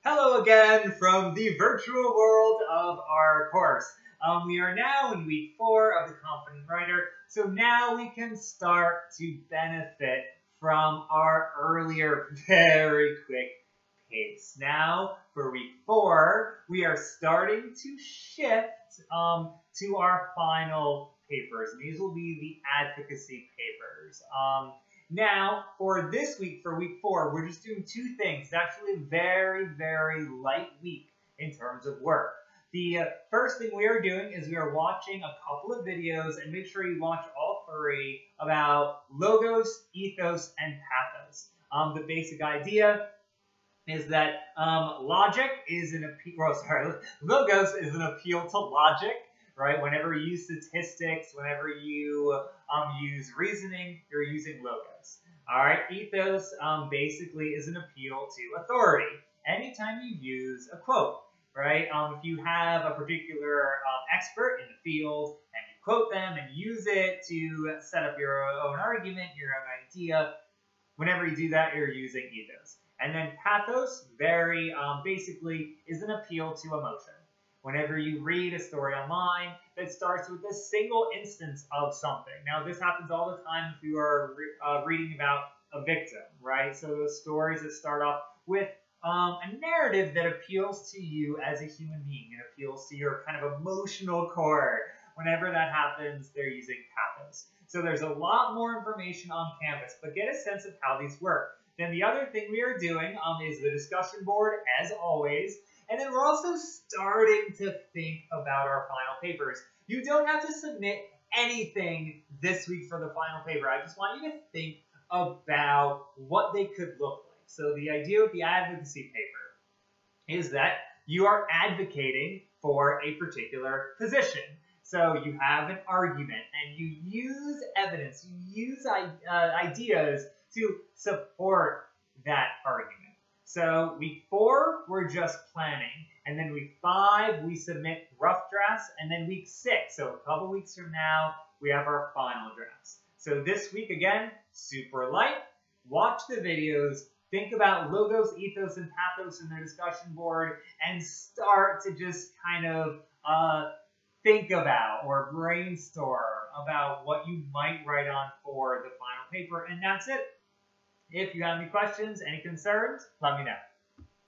Hello again from the virtual world of our course. We are now in week 4 of the Confident Writer, so now we can start to benefit from our earlier very quick pace. Now, for week 4, we are starting to shift to our final papers, and these will be the advocacy papers. Now, for this week, for week 4, we're just doing two things. It's actually a very, very light week in terms of work. The first thing we are doing is we are watching a couple of videos, and make sure you watch all 3 about logos, ethos, and pathos. The basic idea is that logic is an appeal, logos is an appeal to logic, right? Whenever you use statistics, whenever you use reasoning, you're using logos. All right, ethos basically is an appeal to authority. Anytime you use a quote, right? If you have a particular expert in the field and you quote them and use it to set up your own argument, your own idea, whenever you do that, you're using ethos. And then pathos, very basically, is an appeal to emotion. Whenever you read a story online that starts with a single instance of something. Now, this happens all the time if you are reading about a victim, right? So those stories that start off with a narrative that appeals to you as a human being. It appeals to your kind of emotional core. Whenever that happens, they're using pathos. So there's a lot more information on Canvas, but get a sense of how these work. Then the other thing we are doing is the discussion board, as always. And then we're also starting to think about our final papers. You don't have to submit anything this week for the final paper. I just want you to think about what they could look like. So the idea with the advocacy paper is that you are advocating for a particular position. So you have an argument and you use evidence, you use ideas to support that argument. So week 4, we're just planning. And then week 5, we submit rough drafts. And then week 6, so a couple weeks from now, we have our final drafts. So this week, again, super light. Watch the videos. Think about logos, ethos, and pathos in their discussion board. And start to just kind of think about or brainstorm about what you might write on for the final paper. And that's it. If you have any questions, any concerns, let me know.